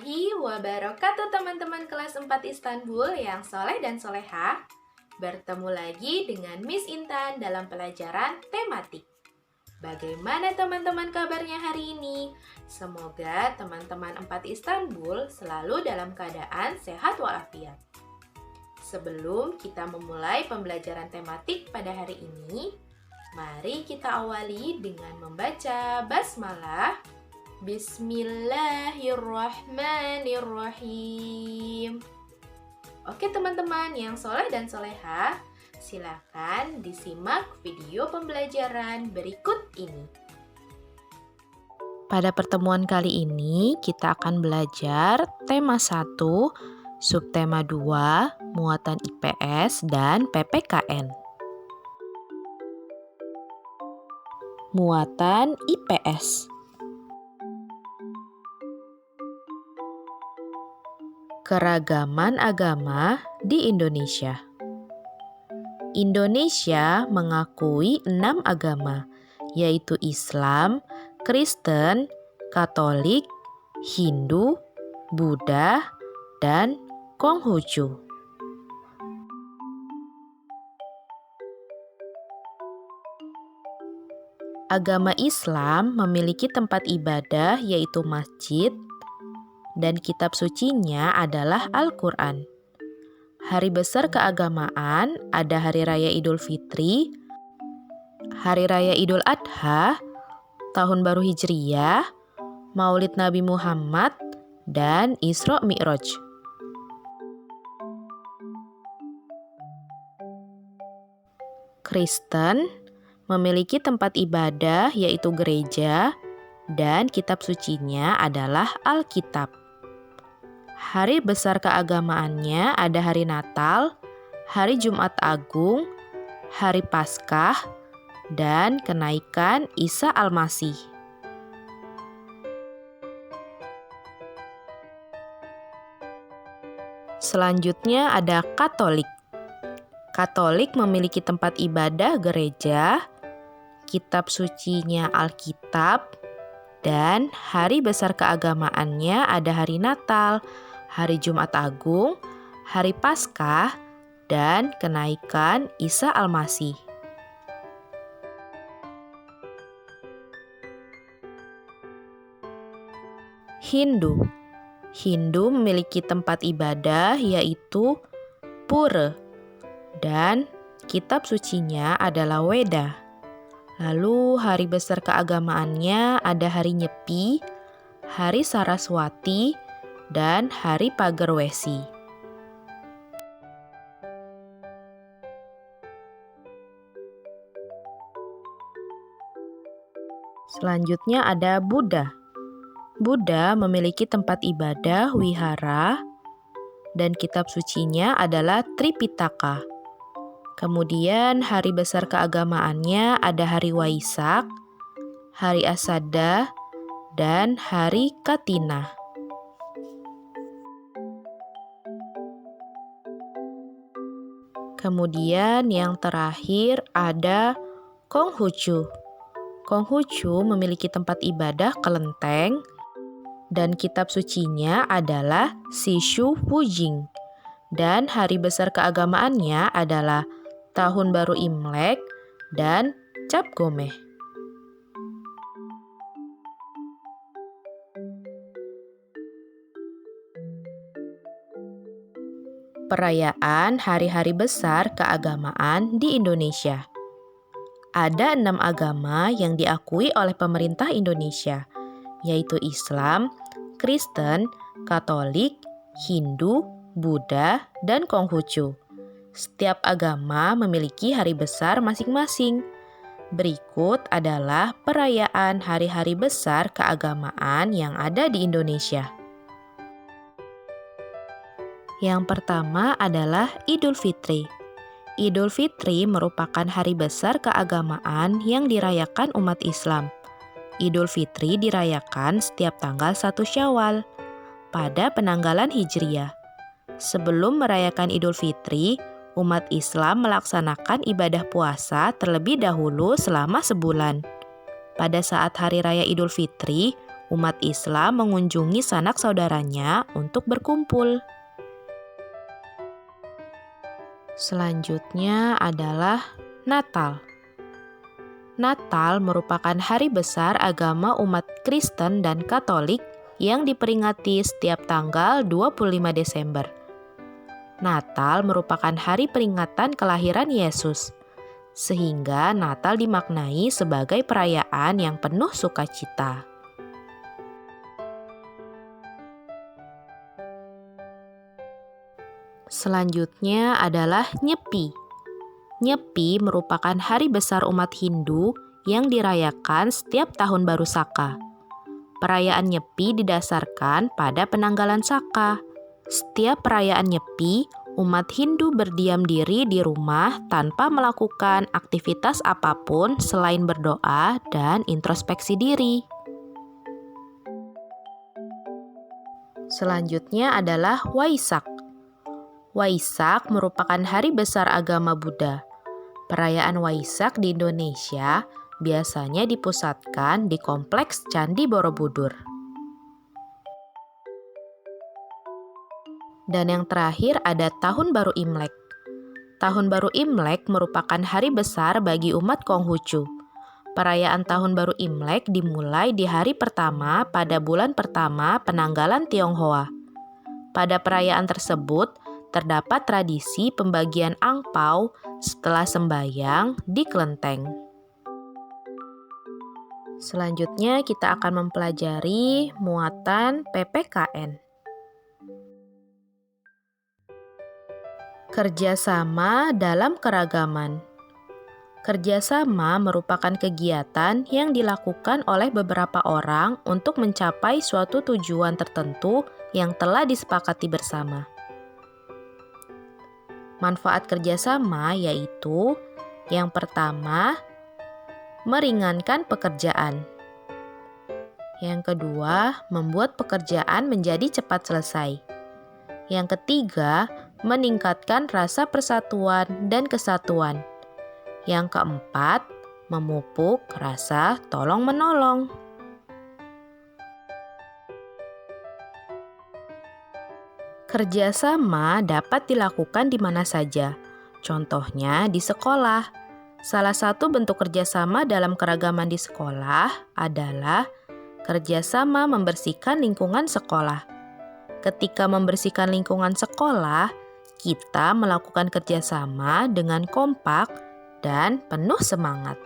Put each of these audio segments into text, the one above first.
warahmatullahi wabarakatuh teman-teman kelas 4 Istanbul yang soleh dan solehah. Bertemu lagi dengan Miss Intan dalam pelajaran tematik. Bagaimana teman-teman kabarnya hari ini? Semoga teman-teman 4 Istanbul selalu dalam keadaan sehat walafiat. Sebelum kita memulai pembelajaran tematik pada hari ini, mari kita awali dengan membaca basmalah. Bismillahirrahmanirrahim. Oke teman-teman yang soleh dan solehah, silakan disimak video pembelajaran berikut ini. Pada pertemuan kali ini kita akan belajar tema 1, subtema 2, muatan IPS dan PPKN. Muatan IPS. Keragaman agama di Indonesia. Indonesia mengakui 6 agama, yaitu Islam, Kristen, Katolik, Hindu, Buddha, dan Konghucu. Agama Islam memiliki tempat ibadah yaitu masjid, dan kitab sucinya adalah Al-Quran. Hari besar keagamaan ada Hari Raya Idul Fitri, Hari Raya Idul Adha, Tahun Baru Hijriyah, Maulid Nabi Muhammad, dan Isra Mi'raj. Kristen memiliki tempat ibadah yaitu gereja, dan kitab sucinya adalah Alkitab. Hari besar keagamaannya ada Hari Natal, Hari Jumat Agung, Hari Paskah, dan kenaikan Isa Al-Masih. Selanjutnya ada Katolik. Katolik memiliki tempat ibadah gereja, kitab sucinya Alkitab, dan hari besar keagamaannya ada Hari Natal, Hari Jumat Agung, Hari Paskah, dan kenaikan Isa Al-Masih. Hindu. Hindu memiliki tempat ibadah yaitu Pura, dan kitab sucinya adalah Weda. Lalu hari besar keagamaannya ada Hari Nyepi, Hari Saraswati, dan Hari Pagerwesi. Selanjutnya ada Buddha. Buddha memiliki tempat ibadah wihara, dan kitab sucinya adalah Tripitaka. Kemudian hari besar keagamaannya ada Hari Waisak, Hari Asada, dan Hari Katina. Kemudian yang terakhir ada Konghucu. Konghucu memiliki tempat ibadah kelenteng, dan kitab sucinya adalah Sishu Wujing. Dan hari besar keagamaannya adalah Tahun Baru Imlek dan Cap Gomeh. Perayaan hari-hari besar keagamaan di Indonesia. Ada 6 agama yang diakui oleh pemerintah Indonesia, yaitu Islam, Kristen, Katolik, Hindu, Buddha, dan Konghucu. Setiap agama memiliki hari besar masing-masing. Berikut adalah perayaan hari-hari besar keagamaan yang ada di Indonesia. Yang pertama adalah Idul Fitri. Idul Fitri merupakan hari besar keagamaan yang dirayakan umat Islam. Idul Fitri dirayakan setiap tanggal 1 Syawal pada penanggalan Hijriyah. Sebelum merayakan Idul Fitri, umat Islam melaksanakan ibadah puasa terlebih dahulu selama sebulan. Pada saat Hari Raya Idul Fitri, umat Islam mengunjungi sanak saudaranya untuk berkumpul. Selanjutnya adalah Natal. Natal merupakan hari besar agama umat Kristen dan Katolik yang diperingati setiap tanggal 25 Desember. Natal merupakan hari peringatan kelahiran Yesus, sehingga Natal dimaknai sebagai perayaan yang penuh sukacita. Selanjutnya adalah Nyepi. Nyepi merupakan hari besar umat Hindu yang dirayakan setiap tahun baru Saka. Perayaan Nyepi didasarkan pada penanggalan Saka. Setiap perayaan Nyepi, umat Hindu berdiam diri di rumah tanpa melakukan aktivitas apapun selain berdoa dan introspeksi diri. Selanjutnya adalah Waisak. Waisak merupakan hari besar agama Buddha. Perayaan Waisak di Indonesia biasanya dipusatkan di Kompleks Candi Borobudur. Dan yang terakhir ada Tahun Baru Imlek. Tahun Baru Imlek merupakan hari besar bagi umat Konghucu. Perayaan Tahun Baru Imlek dimulai di hari pertama pada bulan pertama penanggalan Tionghoa. Pada perayaan tersebut, terdapat tradisi pembagian angpau setelah sembayang di kelenteng. Selanjutnya kita akan mempelajari muatan PPKN. Kerjasama dalam keragaman. Kerjasama merupakan kegiatan yang dilakukan oleh beberapa orang untuk mencapai suatu tujuan tertentu yang telah disepakati bersama. Manfaat kerjasama yaitu yang pertama, meringankan pekerjaan. Yang kedua, membuat pekerjaan menjadi cepat selesai. Yang ketiga, meningkatkan rasa persatuan dan kesatuan. Yang keempat, memupuk rasa tolong-menolong. Kerjasama dapat dilakukan di mana saja, contohnya di sekolah. Salah satu bentuk kerjasama dalam keragaman di sekolah adalah kerjasama membersihkan lingkungan sekolah. Ketika membersihkan lingkungan sekolah, kita melakukan kerjasama dengan kompak dan penuh semangat.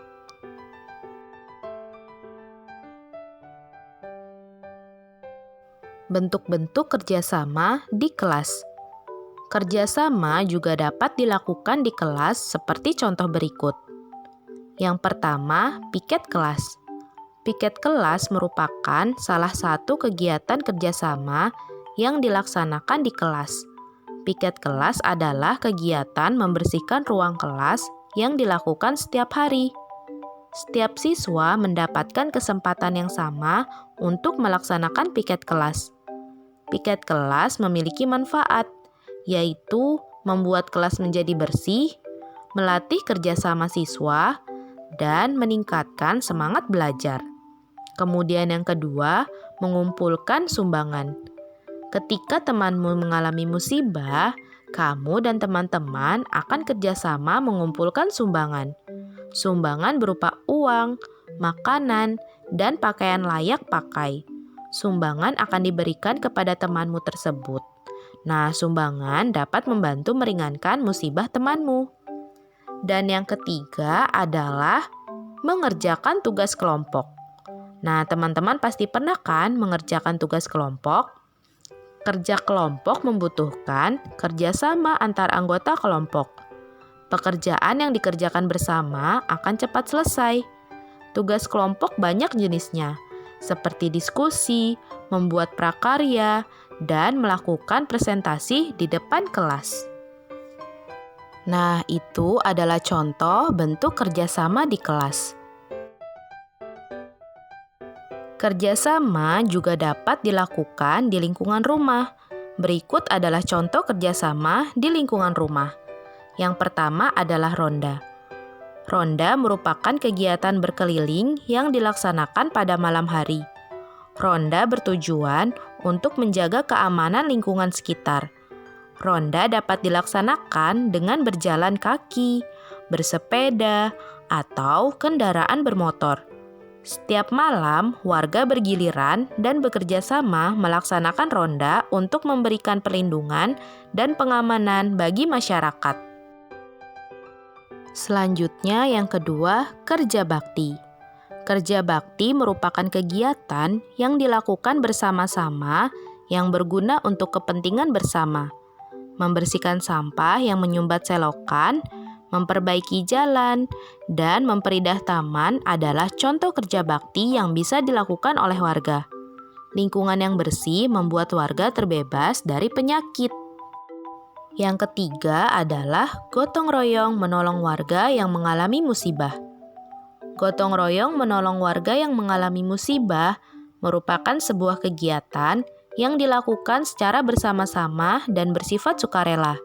Bentuk-bentuk kerjasama di kelas. Kerjasama juga dapat dilakukan di kelas seperti contoh berikut. Yang pertama, piket kelas. Piket kelas merupakan salah satu kegiatan kerjasama yang dilaksanakan di kelas. Piket kelas adalah kegiatan membersihkan ruang kelas yang dilakukan setiap hari. Setiap siswa mendapatkan kesempatan yang sama untuk melaksanakan piket kelas. Piket kelas memiliki manfaat, yaitu membuat kelas menjadi bersih, melatih kerjasama siswa, dan meningkatkan semangat belajar. Kemudian yang kedua, mengumpulkan sumbangan. Ketika temanmu mengalami musibah, kamu dan teman-teman akan kerjasama mengumpulkan sumbangan. Sumbangan berupa uang, makanan, dan pakaian layak pakai. Sumbangan akan diberikan kepada temanmu tersebut. Nah, sumbangan dapat membantu meringankan musibah temanmu. Dan yang ketiga adalah mengerjakan tugas kelompok. Nah, teman-teman pasti pernah kan mengerjakan tugas kelompok? Kerja kelompok membutuhkan kerjasama antar anggota kelompok. Pekerjaan yang dikerjakan bersama akan cepat selesai. Tugas kelompok banyak jenisnya, seperti diskusi, membuat prakarya, dan melakukan presentasi di depan kelas. Nah, itu adalah contoh bentuk kerjasama di kelas. Kerjasama juga dapat dilakukan di lingkungan rumah. Berikut adalah contoh kerjasama di lingkungan rumah. Yang pertama adalah ronda. Ronda merupakan kegiatan berkeliling yang dilaksanakan pada malam hari. Ronda bertujuan untuk menjaga keamanan lingkungan sekitar. Ronda dapat dilaksanakan dengan berjalan kaki, bersepeda, atau kendaraan bermotor. Setiap malam, warga bergiliran dan bekerja sama melaksanakan ronda untuk memberikan perlindungan dan pengamanan bagi masyarakat. Selanjutnya yang kedua, kerja bakti. Kerja bakti merupakan kegiatan yang dilakukan bersama-sama yang berguna untuk kepentingan bersama. Membersihkan sampah yang menyumbat selokan, memperbaiki jalan, dan memperindah taman adalah contoh kerja bakti yang bisa dilakukan oleh warga. Lingkungan yang bersih membuat warga terbebas dari penyakit. Yang ketiga adalah gotong royong menolong warga yang mengalami musibah. Gotong royong menolong warga yang mengalami musibah merupakan sebuah kegiatan yang dilakukan secara bersama-sama dan bersifat sukarela.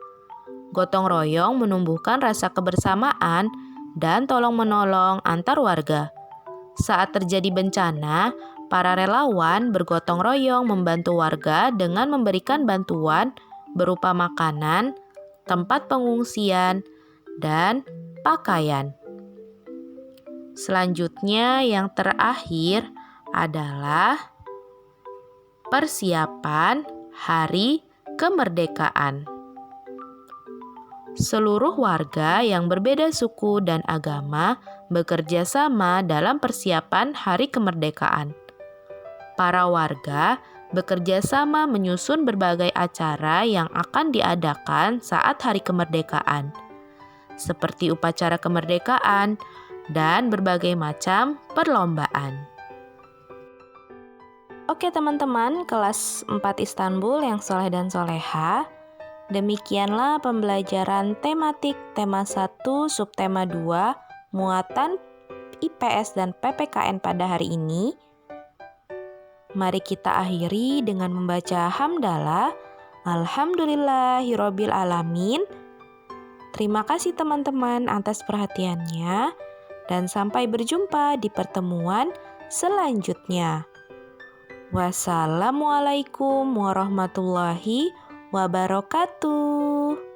Gotong royong menumbuhkan rasa kebersamaan dan tolong-menolong antar warga. Saat terjadi bencana, para relawan bergotong royong membantu warga dengan memberikan bantuan berupa makanan, tempat pengungsian, dan pakaian. Selanjutnya yang terakhir adalah persiapan Hari Kemerdekaan. Seluruh warga yang berbeda suku dan agama bekerja sama dalam persiapan Hari Kemerdekaan. Para warga bekerja sama menyusun berbagai acara yang akan diadakan saat Hari Kemerdekaan, seperti upacara kemerdekaan dan berbagai macam perlombaan. Oke teman-teman, kelas 4 Istanbul yang soleh dan soleha, demikianlah pembelajaran tematik tema 1 subtema 2 muatan IPS dan PPKN pada hari ini. Mari kita akhiri dengan membaca hamdalah. Alhamdulillahirabbil alamin. Terima kasih teman-teman atas perhatiannya dan sampai berjumpa di pertemuan selanjutnya. Wassalamualaikum warahmatullahi wabarakatuh.